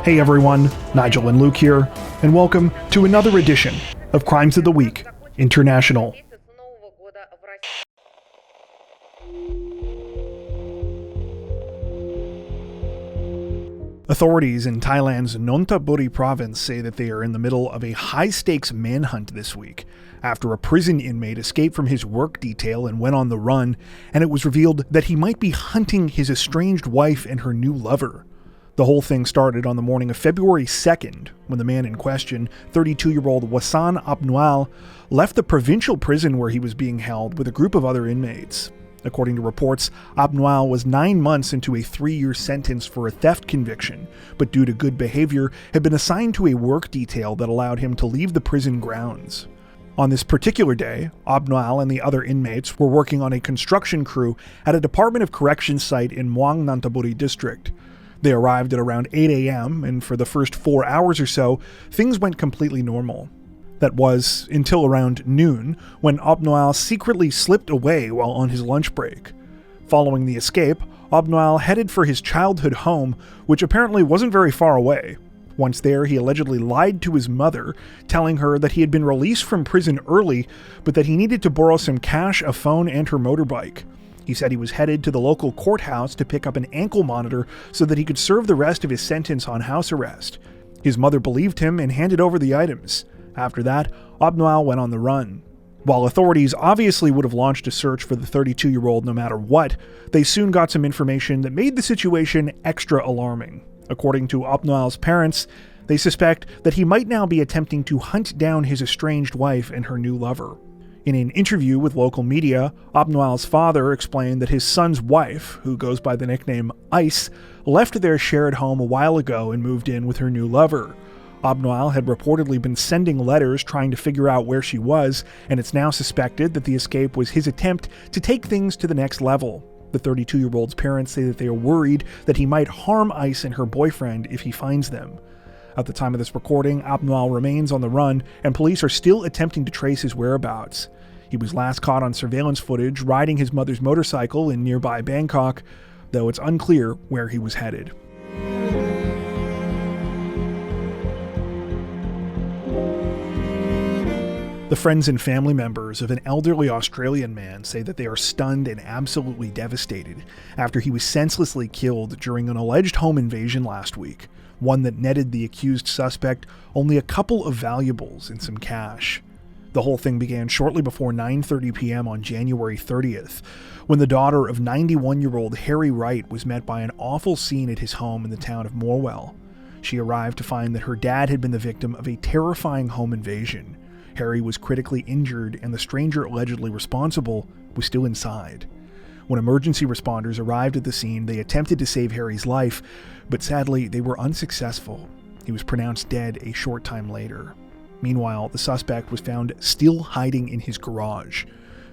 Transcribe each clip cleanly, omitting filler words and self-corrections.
Hey everyone, Nigel and Luke here, and welcome to another edition of Crimes of the Week International. Authorities in Thailand's Nonthaburi province say that they are in the middle of a high-stakes manhunt this week after a prison inmate escaped from his work detail and went on the run, and it was revealed that he might be hunting his estranged wife and her new lover. The whole thing started on the morning of February 2nd, when the man in question, 32-year-old Wasan Abnual, left the provincial prison where he was being held with a group of other inmates. According to reports, Abnual was 9 months into a 3-year sentence for a theft conviction, but due to good behavior, had been assigned to a work detail that allowed him to leave the prison grounds. On this particular day, Abnual and the other inmates were working on a construction crew at a Department of Corrections site in Muang Nonthaburi district. They arrived at around 8 a.m., and for the first 4 hours or so, things went completely normal. That was until around noon, when Abnual secretly slipped away while on his lunch break. Following the escape, Abnual headed for his childhood home, which apparently wasn't very far away. Once there, he allegedly lied to his mother, telling her that he had been released from prison early, but that he needed to borrow some cash, a phone, and her motorbike. He said he was headed to the local courthouse to pick up an ankle monitor so that he could serve the rest of his sentence on house arrest. His mother believed him and handed over the items. After that, Abnual went on the run. While authorities obviously would have launched a search for the 32-year-old no matter what, they soon got some information that made the situation extra alarming. According to Abnual's parents, they suspect that he might now be attempting to hunt down his estranged wife and her new lover. In an interview with local media, Abnual's father explained that his son's wife, who goes by the nickname Ice, left their shared home a while ago and moved in with her new lover. Abnual had reportedly been sending letters trying to figure out where she was, and it's now suspected that the escape was his attempt to take things to the next level. The 32-year-old's parents say that they are worried that he might harm Ice and her boyfriend if he finds them. At the time of this recording, Abnual remains on the run, and police are still attempting to trace his whereabouts. He was last caught on surveillance footage riding his mother's motorcycle in nearby Bangkok, though it's unclear where he was headed. The friends and family members of an elderly Australian man say that they are stunned and absolutely devastated after he was senselessly killed during an alleged home invasion last week, one that netted the accused suspect only a couple of valuables and some cash. The whole thing began shortly before 9:30 p.m. on January 30th, when the daughter of 91-year-old Harry Wright was met by an awful scene at his home in the town of Morwell. She arrived to find that her dad had been the victim of a terrifying home invasion. Harry was critically injured, and the stranger allegedly responsible was still inside. When emergency responders arrived at the scene, they attempted to save Harry's life, but sadly, they were unsuccessful. He was pronounced dead a short time later. Meanwhile, the suspect was found still hiding in his garage.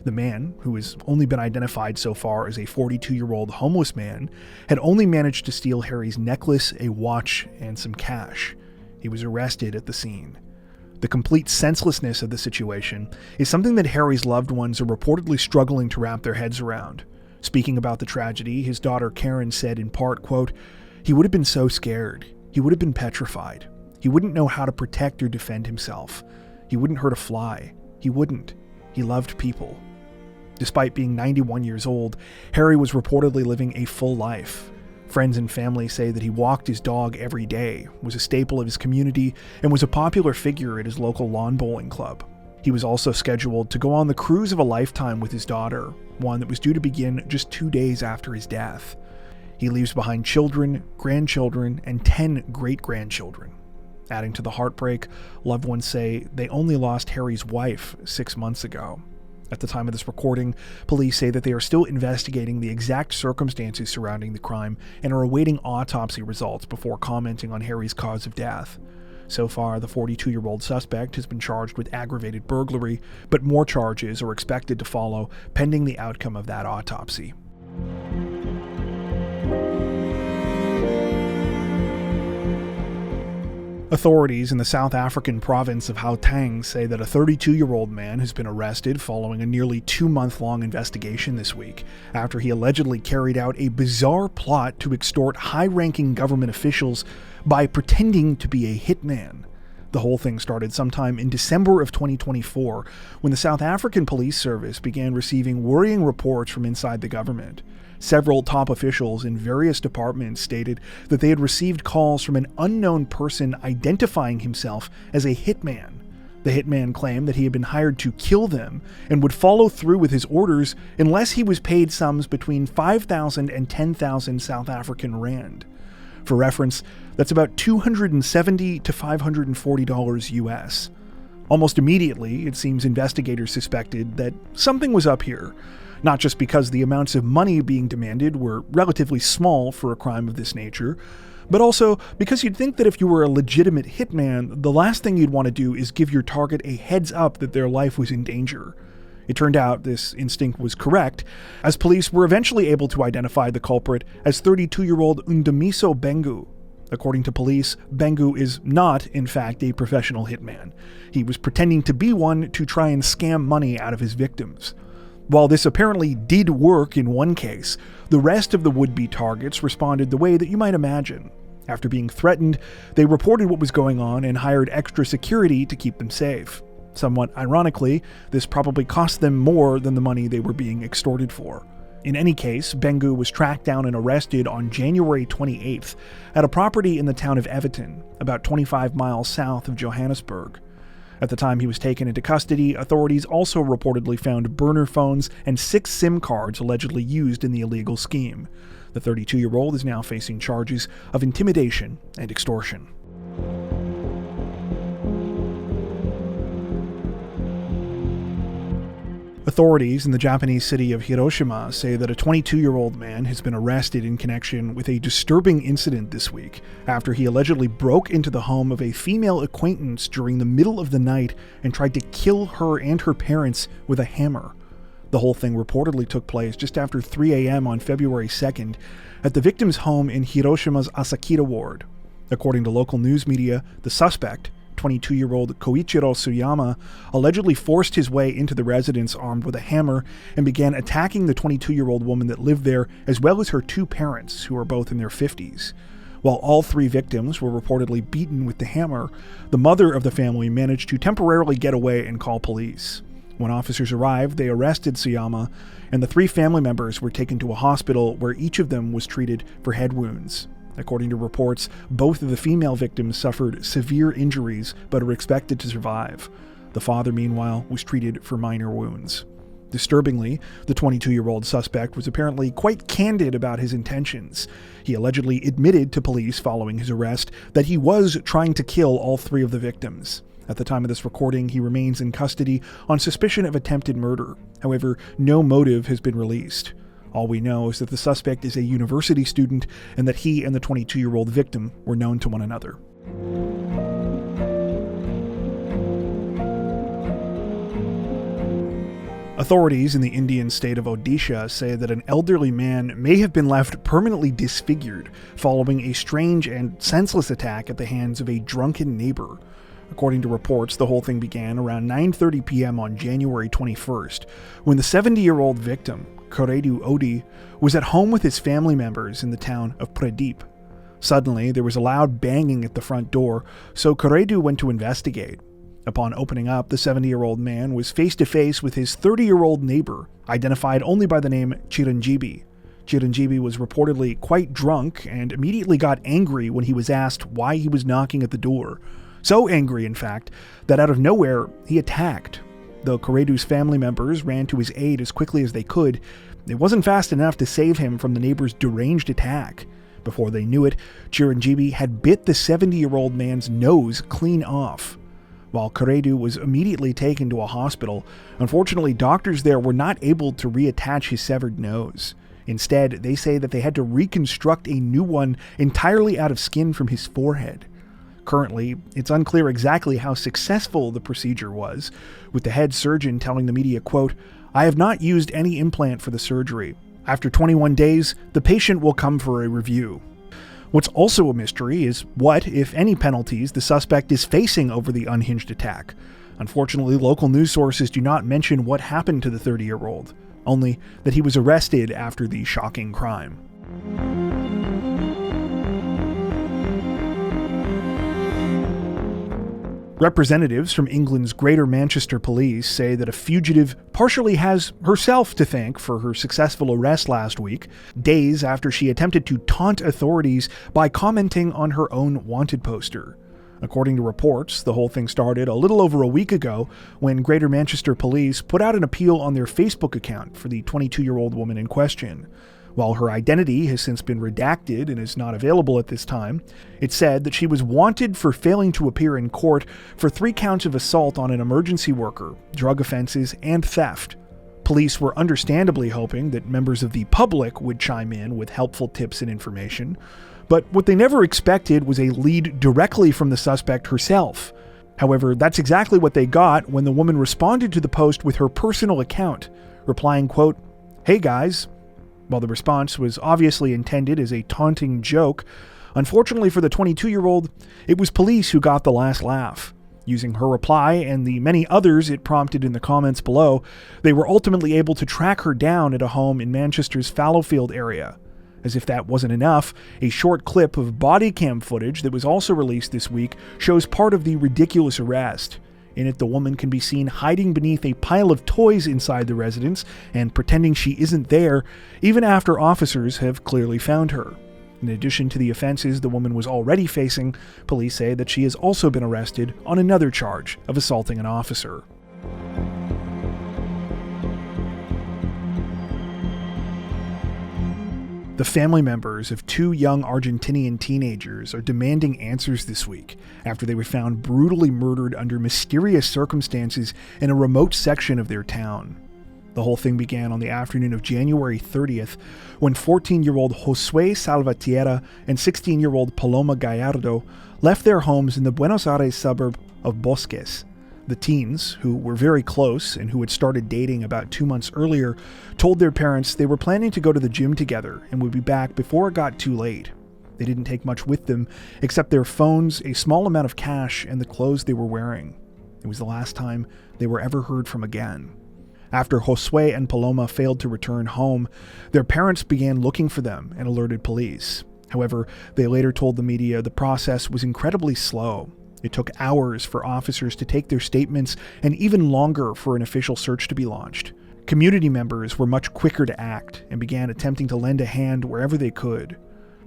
The man, who has only been identified so far as a 42-year-old homeless man, had only managed to steal Harry's necklace, a watch, and some cash. He was arrested at the scene. The complete senselessness of the situation is something that Harry's loved ones are reportedly struggling to wrap their heads around. Speaking about the tragedy, his daughter Karen said in part, quote, "He would have been so scared. He would have been petrified. He wouldn't know how to protect or defend himself. He wouldn't hurt a fly. He wouldn't. He loved people." Despite being 91 years old, Harry was reportedly living a full life. Friends and family say that he walked his dog every day, was a staple of his community, and was a popular figure at his local lawn bowling club. He was also scheduled to go on the cruise of a lifetime with his daughter, one that was due to begin just 2 days after his death. He leaves behind children, grandchildren, and 10 great-grandchildren. Adding to the heartbreak, loved ones say they only lost Harry's wife 6 months ago. At the time of this recording, police say that they are still investigating the exact circumstances surrounding the crime and are awaiting autopsy results before commenting on Harry's cause of death. So far, the 42-year-old suspect has been charged with aggravated burglary, but more charges are expected to follow pending the outcome of that autopsy. Authorities in the South African province of Gauteng say that a 32-year-old man has been arrested following a nearly 2-month-long investigation this week after he allegedly carried out a bizarre plot to extort high-ranking government officials by pretending to be a hitman. The whole thing started sometime in December of 2024 when the South African Police Service began receiving worrying reports from inside the government. Several top officials in various departments stated that they had received calls from an unknown person identifying himself as a hitman. The hitman claimed that he had been hired to kill them and would follow through with his orders unless he was paid sums between 5,000 and 10,000 South African rand. For reference, that's about $270 to $540 US. Almost immediately, it seems investigators suspected that something was up here. Not just because the amounts of money being demanded were relatively small for a crime of this nature, but also because you'd think that if you were a legitimate hitman, the last thing you'd want to do is give your target a heads up that their life was in danger. It turned out this instinct was correct, as police were eventually able to identify the culprit as 32-year-old Ndamiso Bengu. According to police, Bengu is not, in fact, a professional hitman. He was pretending to be one to try and scam money out of his victims. While this apparently did work in one case, the rest of the would-be targets responded the way that you might imagine. After being threatened, they reported what was going on and hired extra security to keep them safe. Somewhat ironically, this probably cost them more than the money they were being extorted for. In any case, Bengu was tracked down and arrested on January 28th at a property in the town of Evaton, about 25 miles south of Johannesburg. At the time he was taken into custody, authorities also reportedly found burner phones and 6 SIM cards allegedly used in the illegal scheme. The 32-year-old is now facing charges of intimidation and extortion. Authorities in the Japanese city of Hiroshima say that a 22-year-old man has been arrested in connection with a disturbing incident this week after he allegedly broke into the home of a female acquaintance during the middle of the night and tried to kill her and her parents with a hammer. The whole thing reportedly took place just after 3 a.m. on February 2nd at the victim's home in Hiroshima's Asakura ward. According to local news media, the suspect, 22-year-old Koichiro Suyama, allegedly forced his way into the residence armed with a hammer and began attacking the 22-year-old woman that lived there, as well as her 2 parents, who are both in their 50s. While all 3 victims were reportedly beaten with the hammer, the mother of the family managed to temporarily get away and call police. When officers arrived, they arrested Suyama, and the 3 family members were taken to a hospital where each of them was treated for head wounds. According to reports, both of the female victims suffered severe injuries but are expected to survive. The father, meanwhile, was treated for minor wounds. Disturbingly, the 22-year-old suspect was apparently quite candid about his intentions. He allegedly admitted to police following his arrest that he was trying to kill all 3 of the victims. At the time of this recording, he remains in custody on suspicion of attempted murder. However, no motive has been released. All we know is that the suspect is a university student and that he and the 22-year-old victim were known to one another. Authorities in the Indian state of Odisha say that an elderly man may have been left permanently disfigured following a strange and senseless attack at the hands of a drunken neighbor. According to reports, the whole thing began around 9:30 p.m. on January 21st, when the 70-year-old victim, Koredu Odi, was at home with his family members in the town of Pradeep. Suddenly, there was a loud banging at the front door, so Koredu went to investigate. Upon opening up, the 70-year-old man was face-to-face with his 30-year-old neighbor, identified only by the name Chiranjeevi. Chiranjeevi was reportedly quite drunk and immediately got angry when he was asked why he was knocking at the door. So angry, in fact, that out of nowhere, he attacked. Though Koredu's family members ran to his aid as quickly as they could, it wasn't fast enough to save him from the neighbor's deranged attack. Before they knew it, Chiranjeevi had bit the 70-year-old man's nose clean off. While Koredu was immediately taken to a hospital, unfortunately doctors there were not able to reattach his severed nose. Instead, they say that they had to reconstruct a new one entirely out of skin from his forehead. Currently, it's unclear exactly how successful the procedure was, with the head surgeon telling the media, quote, "I have not used any implant for the surgery. After 21 days, the patient will come for a review." What's also a mystery is what, if any, penalties the suspect is facing over the unhinged attack. Unfortunately, local news sources do not mention what happened to the 30-year-old, only that he was arrested after the shocking crime. Representatives from England's Greater Manchester Police say that a fugitive partially has herself to thank for her successful arrest last week, days after she attempted to taunt authorities by commenting on her own wanted poster. According to reports, the whole thing started a little over a week ago when Greater Manchester Police put out an appeal on their Facebook account for the 22-year-old woman in question. While her identity has since been redacted and is not available at this time, it said that she was wanted for failing to appear in court for 3 counts of assault on an emergency worker, drug offenses, and theft. Police were understandably hoping that members of the public would chime in with helpful tips and information, but what they never expected was a lead directly from the suspect herself. However, that's exactly what they got when the woman responded to the post with her personal account, replying, quote, "Hey guys." While the response was obviously intended as a taunting joke, unfortunately for the 22-year-old, it was police who got the last laugh. Using her reply and the many others it prompted in the comments below, they were ultimately able to track her down at a home in Manchester's Fallowfield area. As if that wasn't enough, a short clip of body cam footage that was also released this week shows part of the ridiculous arrest. In it, the woman can be seen hiding beneath a pile of toys inside the residence and pretending she isn't there, even after officers have clearly found her. In addition to the offenses the woman was already facing, police say that she has also been arrested on another charge of assaulting an officer. The family members of 2 young Argentinian teenagers are demanding answers this week after they were found brutally murdered under mysterious circumstances in a remote section of their town. The whole thing began on the afternoon of January 30th when 14-year-old Josue Salvatierra and 16-year-old Paloma Gallardo left their homes in the Buenos Aires suburb of Bosques. The teens, who were very close and who had started dating about 2 months earlier, told their parents they were planning to go to the gym together and would be back before it got too late. They didn't take much with them, except their phones, a small amount of cash, and the clothes they were wearing. It was the last time they were ever heard from again. After Josue and Paloma failed to return home, their parents began looking for them and alerted police. However, they later told the media the process was incredibly slow. It took hours for officers to take their statements and even longer for an official search to be launched. Community members were much quicker to act and began attempting to lend a hand wherever they could.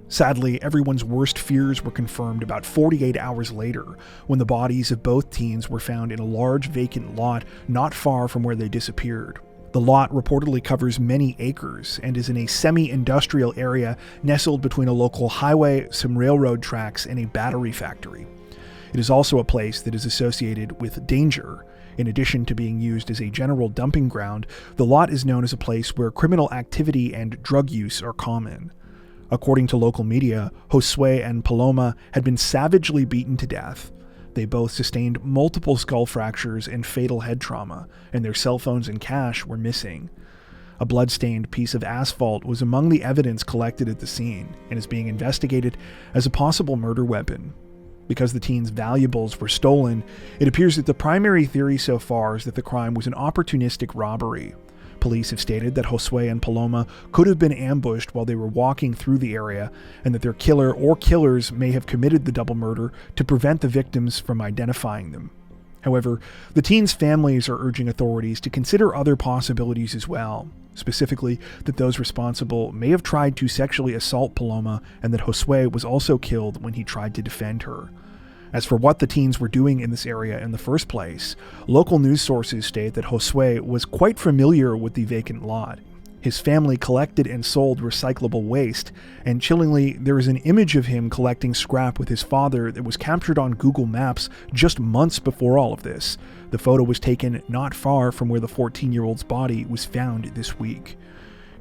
Sadly, everyone's worst fears were confirmed about 48 hours later when the bodies of both teens were found in a large vacant lot not far from where they disappeared. The lot reportedly covers many acres and is in a semi-industrial area nestled between a local highway, some railroad tracks, and a battery factory. It is also a place that is associated with danger. In addition to being used as a general dumping ground, the lot is known as a place where criminal activity and drug use are common. According to local media, Josue and Paloma had been savagely beaten to death. They both sustained multiple skull fractures and fatal head trauma, and their cell phones and cash were missing. A blood-stained piece of asphalt was among the evidence collected at the scene and is being investigated as a possible murder weapon. Because the teens' valuables were stolen, it appears that the primary theory so far is that the crime was an opportunistic robbery. Police have stated that Josue and Paloma could have been ambushed while they were walking through the area, and that their killer or killers may have committed the double murder to prevent the victims from identifying them. However, the teens' families are urging authorities to consider other possibilities as well, specifically that those responsible may have tried to sexually assault Paloma and that Josue was also killed when he tried to defend her. As for what the teens were doing in this area in the first place, local news sources state that Josue was quite familiar with the vacant lot. His family collected and sold recyclable waste, and chillingly, there is an image of him collecting scrap with his father that was captured on Google Maps just months before all of this. The photo was taken not far from where the 14-year-old's body was found this week.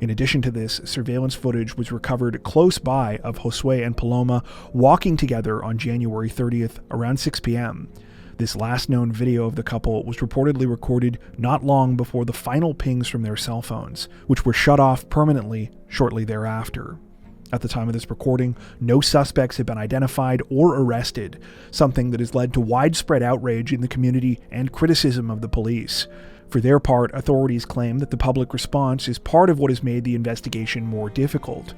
In addition to this, surveillance footage was recovered close by of Josue and Paloma walking together on January 30th around 6 p.m. This last known video of the couple was reportedly recorded not long before the final pings from their cell phones, which were shut off permanently shortly thereafter. At the time of this recording, no suspects have been identified or arrested, something that has led to widespread outrage in the community and criticism of the police. For their part, authorities claim that the public response is part of what has made the investigation more difficult.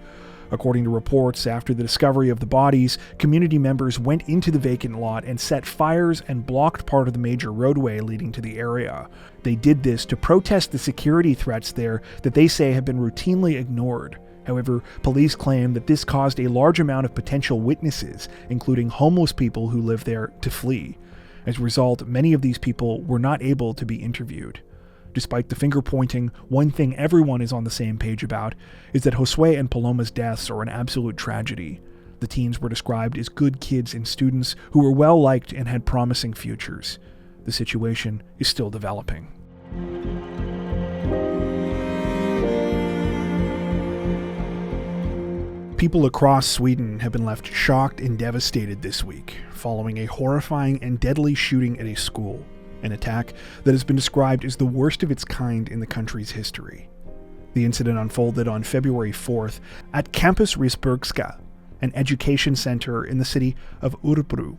According to reports, after the discovery of the bodies, community members went into the vacant lot and set fires and blocked part of the major roadway leading to the area. They did this to protest the security threats there that they say have been routinely ignored. However, police claim that this caused a large amount of potential witnesses, including homeless people who live there, to flee. As a result, many of these people were not able to be interviewed. Despite the finger-pointing, one thing everyone is on the same page about is that Josue and Paloma's deaths are an absolute tragedy. The teens were described as good kids and students who were well-liked and had promising futures. The situation is still developing. People across Sweden have been left shocked and devastated this week, following a horrifying and deadly shooting at a school, an attack that has been described as the worst of its kind in the country's history. The incident unfolded on February 4th at Campus Risbergska, an education center in the city of Örebro.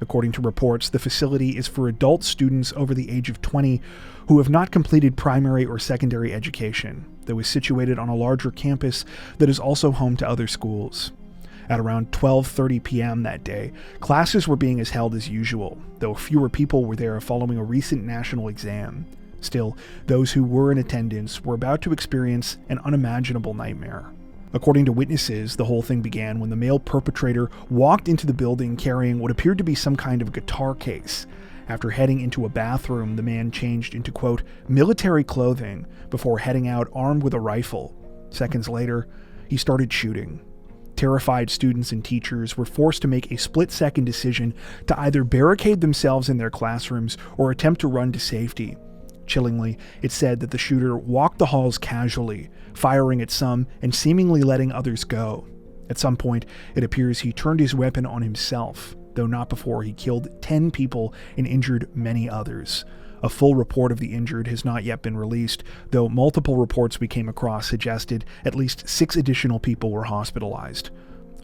According to reports, the facility is for adult students over the age of 20 who have not completed primary or secondary education, though is situated on a larger campus that is also home to other schools. At around 12:30 p.m. that day, classes were being held as usual, though fewer people were there following a recent national exam. Still, those who were in attendance were about to experience an unimaginable nightmare. According to witnesses, the whole thing began when the male perpetrator walked into the building carrying what appeared to be some kind of guitar case. After heading into a bathroom, the man changed into, quote, military clothing before heading out armed with a rifle. Seconds later, he started shooting. Terrified students and teachers were forced to make a split-second decision to either barricade themselves in their classrooms or attempt to run to safety. Chillingly, it said that the shooter walked the halls casually, firing at some and seemingly letting others go. At some point, it appears he turned his weapon on himself, though not before he killed 10 people and injured many others. A full report of the injured has not yet been released, though multiple reports we came across suggested at least 6 additional people were hospitalized.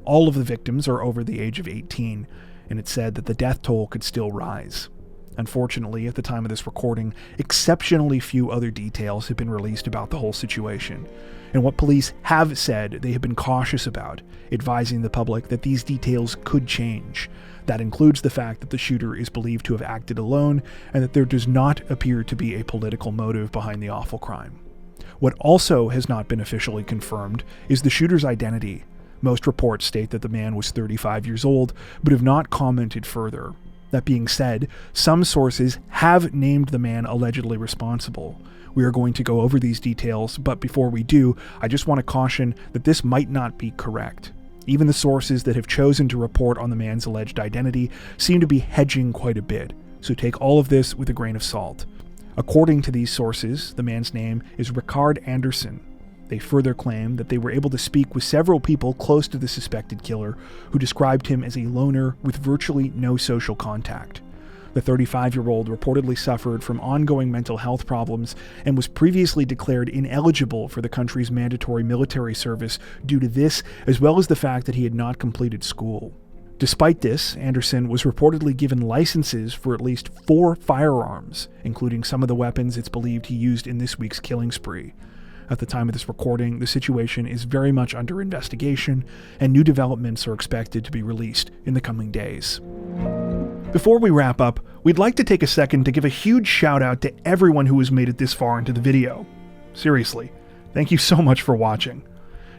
All of the victims are over the age of 18, and it said that the death toll could still rise. Unfortunately, at the time of this recording, exceptionally few other details have been released about the whole situation. And what police have said they have been cautious about, advising the public that these details could change. That includes the fact that the shooter is believed to have acted alone, and that there does not appear to be a political motive behind the awful crime. What also has not been officially confirmed is the shooter's identity. Most reports state that the man was 35 years old, but have not commented further. That being said, some sources have named the man allegedly responsible. We are going to go over these details, but before we do, I just want to caution that this might not be correct. Even the sources that have chosen to report on the man's alleged identity seem to be hedging quite a bit, so take all of this with a grain of salt. According to these sources, the man's name is Rickard Andersson. They further claim that they were able to speak with several people close to the suspected killer who described him as a loner with virtually no social contact. The 35-year-old reportedly suffered from ongoing mental health problems and was previously declared ineligible for the country's mandatory military service due to this, as well as the fact that he had not completed school. Despite this, Andersson was reportedly given licenses for at least 4 firearms, including some of the weapons it's believed he used in this week's killing spree. At the time of this recording, the situation is very much under investigation, and new developments are expected to be released in the coming days. Before we wrap up, we'd like to take a second to give a huge shout out to everyone who has made it this far into the video. Seriously, thank you so much for watching.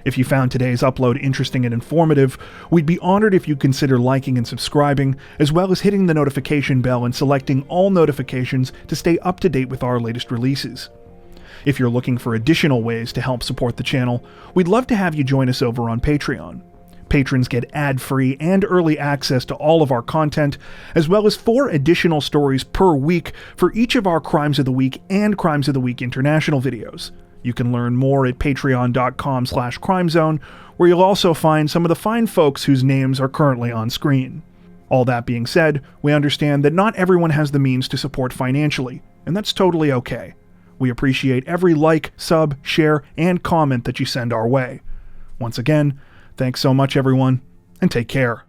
If you found today's upload interesting and informative, we'd be honored if you'd consider liking and subscribing, as well as hitting the notification bell and selecting all notifications to stay up to date with our latest releases. If you're looking for additional ways to help support the channel, we'd love to have you join us over on Patreon. Patrons get ad-free and early access to all of our content, as well as 4 additional stories per week for each of our Crimes of the Week and Crimes of the Week International videos. You can learn more at patreon.com/crimezone, where you'll also find some of the fine folks whose names are currently on screen. All that being said, we understand that not everyone has the means to support financially, and that's totally okay. We appreciate every like, sub, share, and comment that you send our way. Once again, Thanks so much, everyone, and take care.